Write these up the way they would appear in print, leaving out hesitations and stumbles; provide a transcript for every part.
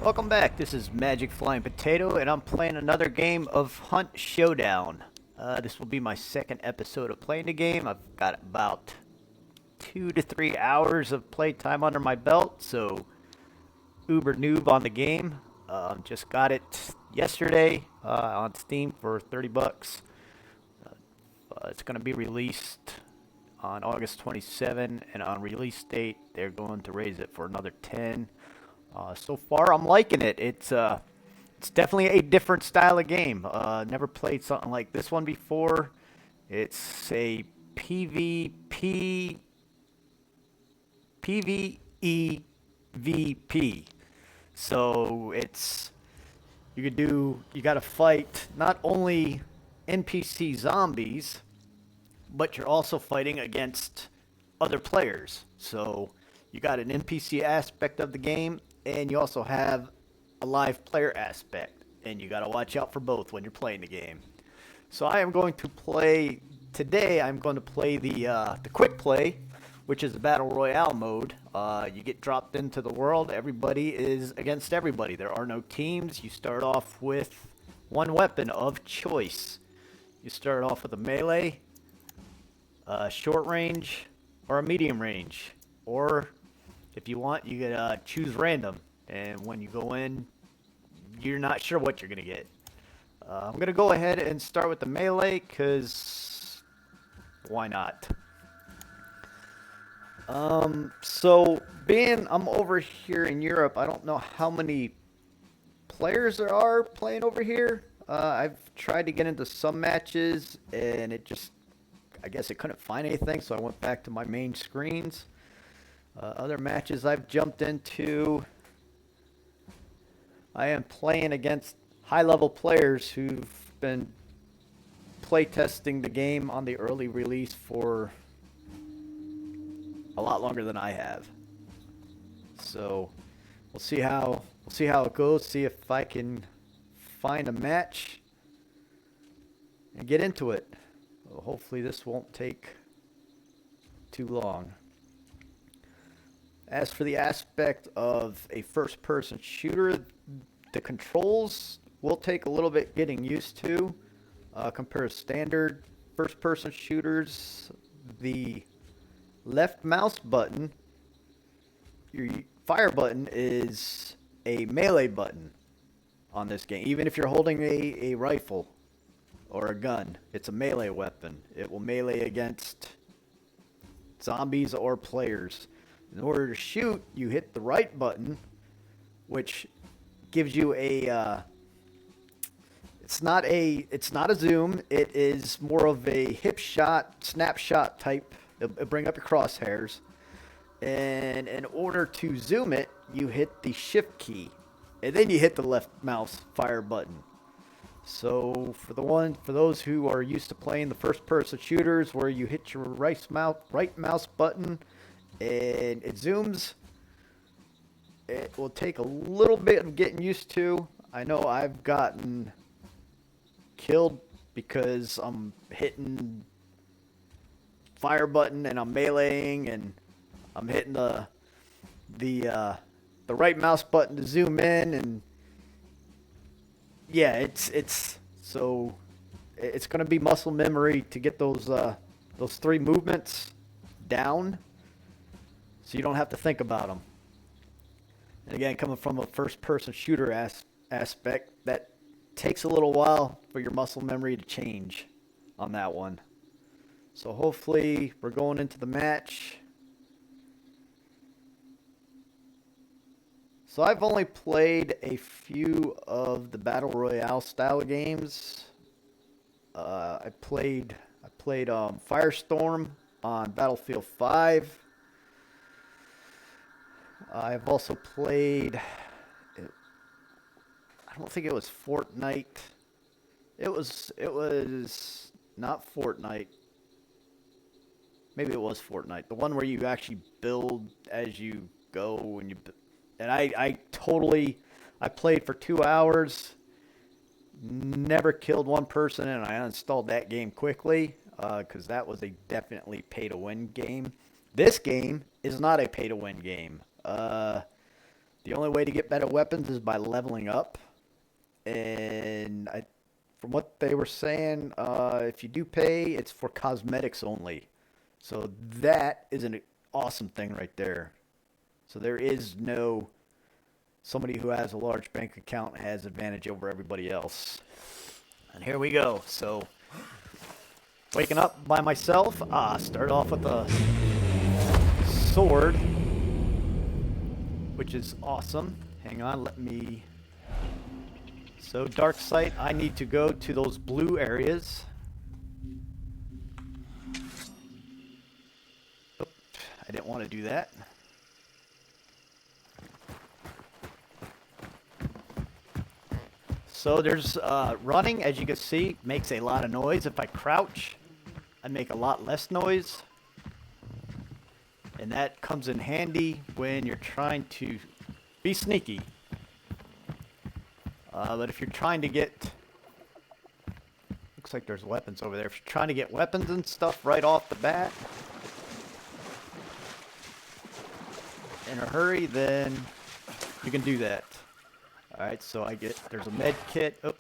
Welcome back. This is Magic Flying Potato, and I'm playing another game of Hunt Showdown. This will be my second episode of playing the game. I've got about 2 to 3 hours of playtime under my belt, so uber noob on the game. Just got it yesterday on Steam for 30 bucks. It's going to be released on August 27, and on release date, they're going to raise it for another 10. So far, I'm liking it. It's definitely a different style of game. Never played something like this one before. It's a PvP, PvEVP. So you got to fight not only NPC zombies, but you're also fighting against other players. So you got an NPC aspect of the game, and you also have a live player aspect, and you got to watch out for both when you're playing the game. So I am going to play today. I'm going to play the quick play, which is the battle royale mode. You get dropped into the world. Everybody is against everybody. There are no teams. You start off with one weapon of choice. You start off with a melee, short range, or a medium range, or if you want, you can choose random, and when you go in, you're not sure what you're going to get. I'm going to go ahead and start with the melee, because why not? So, being I'm over here in Europe, I don't know how many players there are playing over here. I've tried to get into some matches, and I guess it couldn't find anything, so I went back to my main screens. Other matches I've jumped into, I am playing against high-level players who've been playtesting the game on the early release for a lot longer than I have. So we'll see how it goes. See if I can find a match and get into it. Well, hopefully this won't take too long. As for the aspect of a first-person shooter, the controls will take a little bit getting used to compared to standard first-person shooters. The left mouse button, your fire button, is a melee button on this game. Even if you're holding a rifle or a gun, it's a melee weapon. It will melee against zombies or players. In order to shoot, you hit the right button, which gives you a it's not a zoom. It is more of a hip shot, snapshot type. It'll bring up your crosshairs, and in order to zoom it, you hit the shift key, and then you hit the left mouse fire button. So for those who are used to playing the first-person shooters, where you hit your right mouse button and it zooms, it will take a little bit of getting used to. I know I've gotten killed because I'm hitting fire button and I'm meleeing, and I'm hitting the right mouse button to zoom in, and yeah, it's going to be muscle memory to get those three movements down, so you don't have to think about them. And again, coming from a first-person shooter aspect, that takes a little while for your muscle memory to change on that one. So hopefully we're going into the match. So I've only played a few of the Battle Royale style games. I played Firestorm on Battlefield 5. I've also played, I don't think it was Fortnite. It was not Fortnite. Maybe it was Fortnite. The one where you actually build as you go, and I played for 2 hours, never killed one person, and I uninstalled that game quickly because that was a definitely pay-to-win game. This game is not a pay-to-win game. The The only way to get better weapons is by leveling up. And from what they were saying, if you do pay, it's for cosmetics only. So that is an awesome thing right there. So there is no somebody who has a large bank account has advantage over everybody else. And here we go. So waking up by myself. Start off with a sword, which is awesome. Hang on, let me... So dark sight, I need to go to those blue areas. Oop, I didn't want to do that. So there's running, as you can see, makes a lot of noise. If I crouch, I make a lot less noise. And that comes in handy when you're trying to be sneaky. But if you're trying to get... Looks like there's weapons over there. If you're trying to get weapons and stuff right off the bat in a hurry, then you can do that. Alright, so there's a med kit. Oh.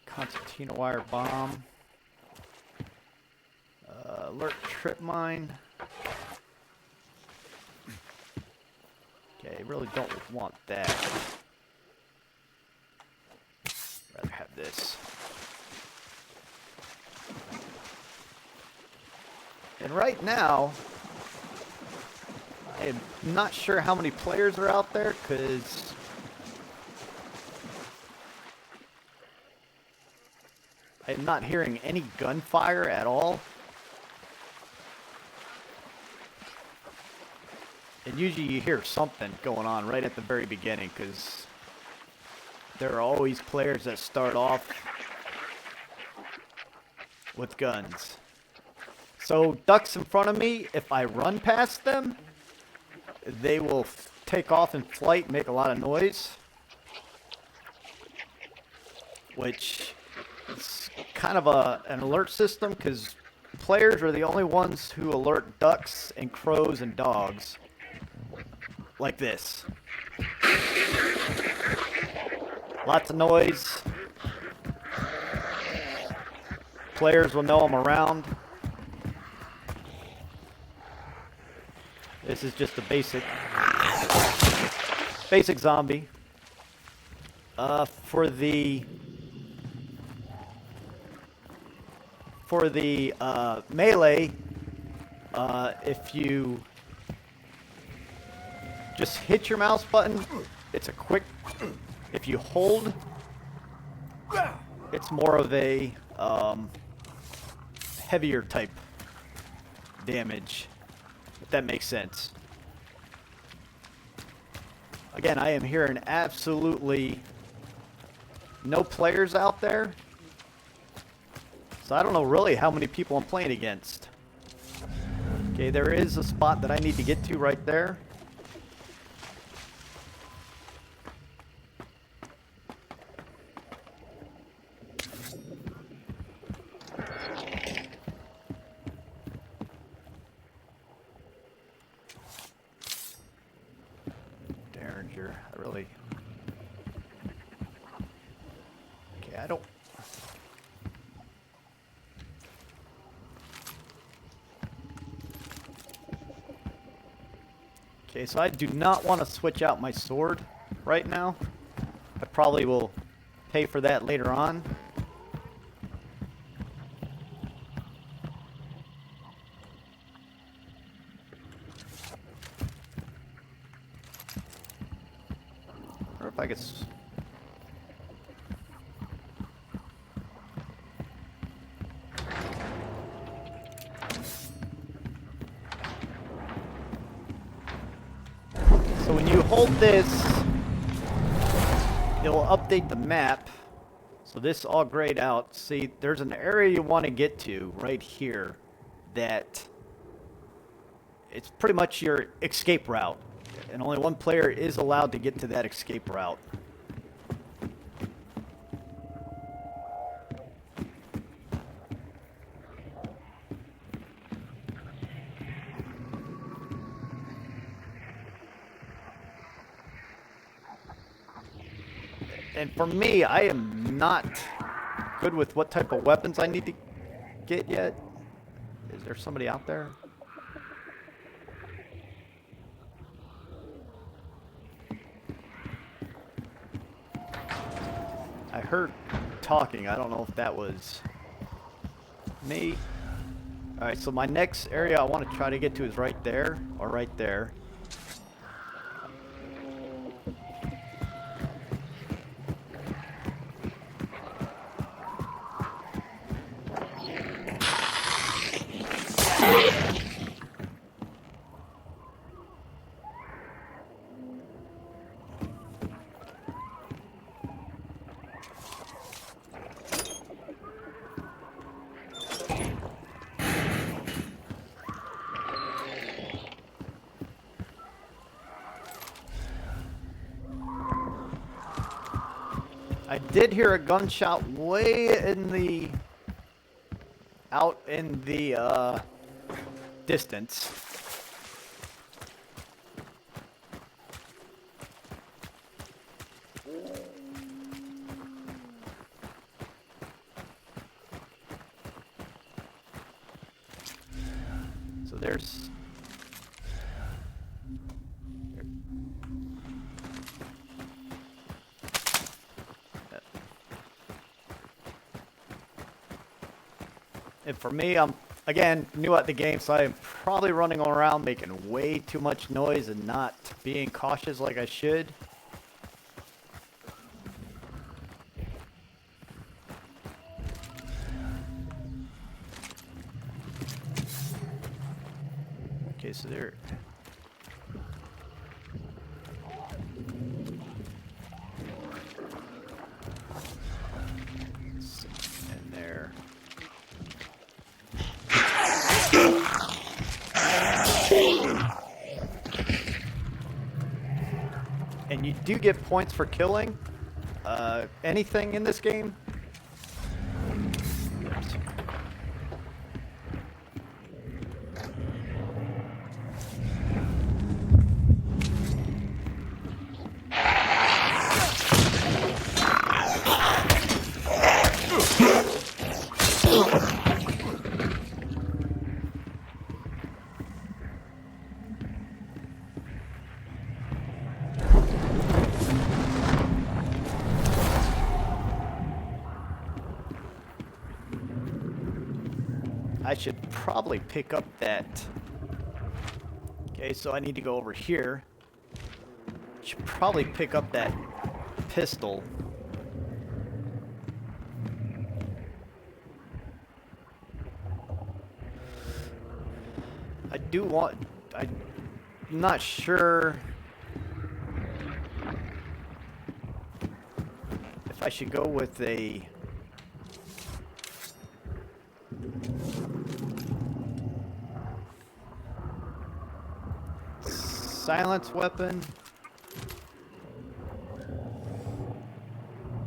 Concertina wire bomb. Alert trip mine. Okay, really don't want that. Rather have this. And right now, I am not sure how many players are out there, because I am not hearing any gunfire at all. And usually you hear something going on right at the very beginning, because there are always players that start off with guns. So ducks in front of me, if I run past them, they will take off in flight and make a lot of noise, which is kind of an alert system, because players are the only ones who alert ducks and crows and dogs like this. Lots of noise. Players will know I'm around. This is just a basic zombie. For the melee, if you just hit your mouse button, it's a quick. If you hold, it's more of a heavier type damage, if that makes sense. Again, I am hearing absolutely no players out there, so I don't know really how many people I'm playing against. Okay, there is a spot that I need to get to right there. Okay, so I do not want to switch out my sword right now. I probably will pay for that later on. Or if I could... So when you hold this, it will update the map. So this all grayed out. See, there's an area you want to get to right here that it's pretty much your escape route. And only one player is allowed to get to that escape route. And for me, I am not good with what type of weapons I need to get yet. Is there somebody out there? I heard talking. I don't know if that was me. Alright, so my next area I want to try to get to is right there, or right there. I did hear a gunshot way in the out in the distance. So there's and for me, I'm, again, new at the game, so I'm probably running around making way too much noise and not being cautious like I should. Okay, so there... in there. And you do get points for killing anything in this game. I should probably pick up that. Okay, so I need to go over here. Should probably pick up that pistol. I do want... I'm not sure if I should go with a... silence weapon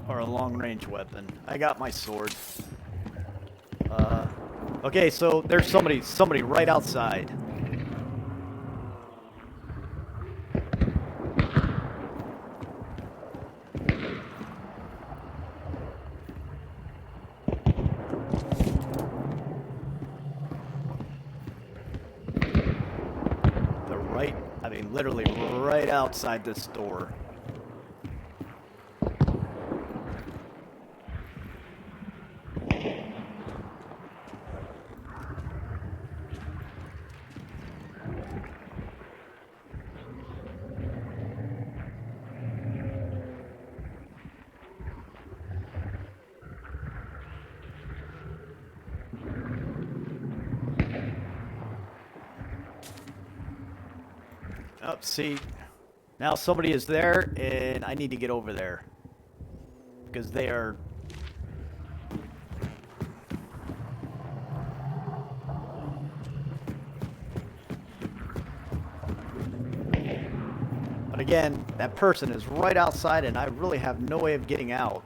or a long-range weapon. I got my sword. Okay, so there's somebody right outside. Literally right outside this door. Oh, see, now somebody is there, and I need to get over there because they are. But again, that person is right outside, and I really have no way of getting out.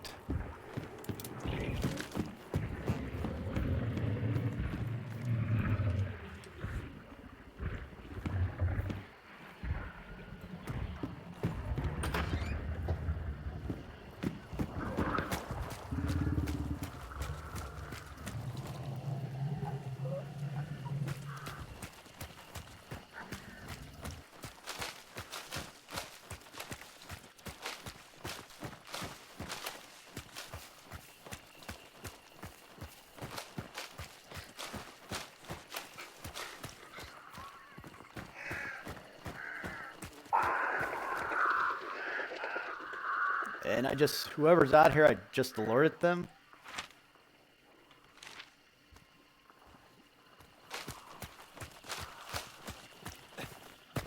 And whoever's out here, I just alerted them.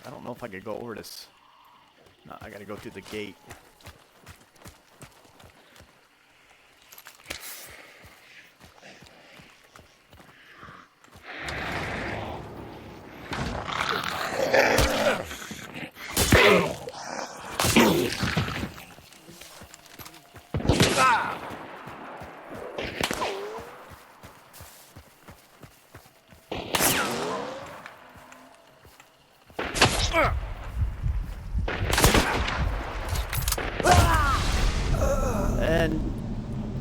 I don't know if I could go over this. No, I gotta go through the gate. And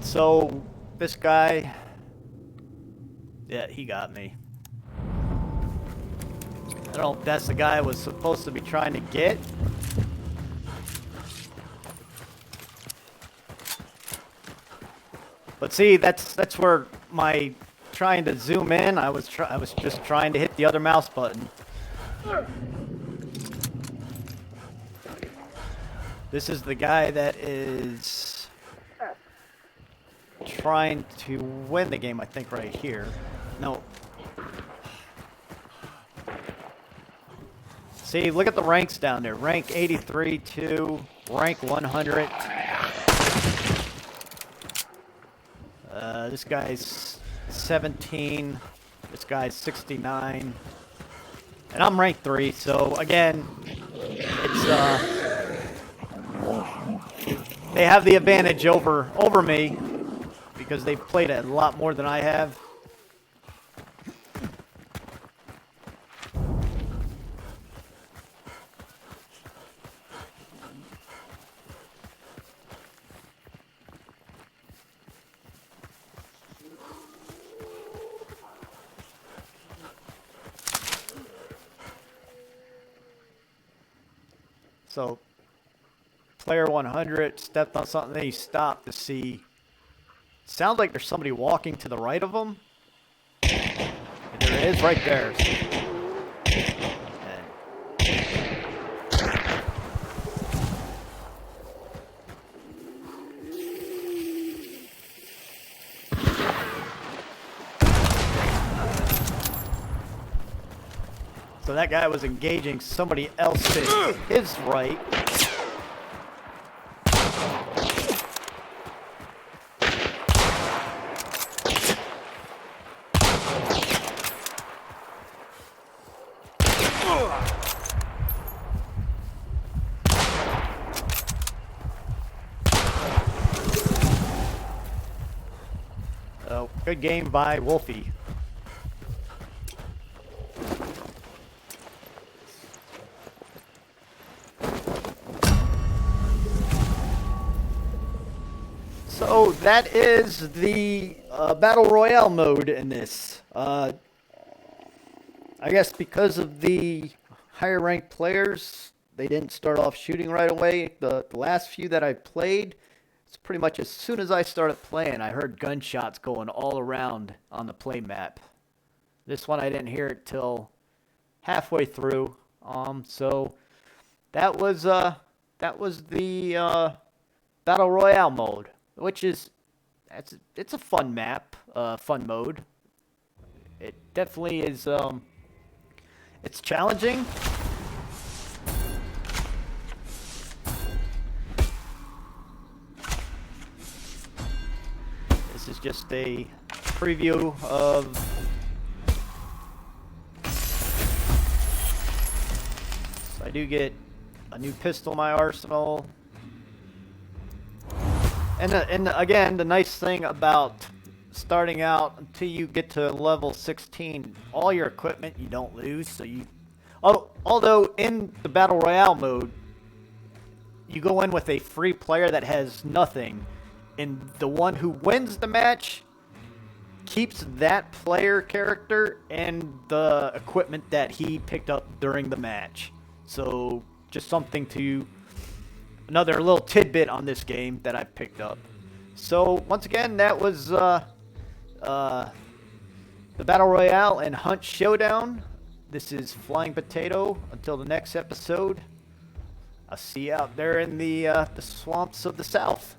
so this guy, yeah, he got me. I don't know if that's the guy I was supposed to be trying to get. But see, that's where my trying to zoom in, I was just trying to hit the other mouse button. This is the guy that is trying to win the game, I think, right here. No. See, look at the ranks down there. Rank 83 to rank 100. This guy's 17. This guy's 69. And I'm rank 3, so again, it's they have the advantage over me because they've played it a lot more than I have. So, player 100 stepped on something, then he stopped to see. Sounds like there's somebody walking to the right of him. And there it is right there. So that guy was engaging somebody else to his right. So, good game by Wolfie. So that is the Battle Royale mode in this. I guess because of the higher ranked players, they didn't start off shooting right away. The last few that I played, it's pretty much as soon as I started playing, I heard gunshots going all around on the play map. This one I didn't hear it till halfway through. So that was the Battle Royale mode, which is it's a fun map, fun mode. It definitely is. It's challenging. This is just a preview of. So I do get a new pistol in my arsenal. And again, the nice thing about starting out until you get to level 16, all your equipment you don't lose. So although in the Battle Royale mode, you go in with a free player that has nothing, and the one who wins the match keeps that player character and the equipment that he picked up during the match. So just something to... Another little tidbit on this game that I picked up. So, once again, that was the Battle Royale and Hunt Showdown. This is Flying Potato. Until the next episode, I'll see you out there in the swamps of the South.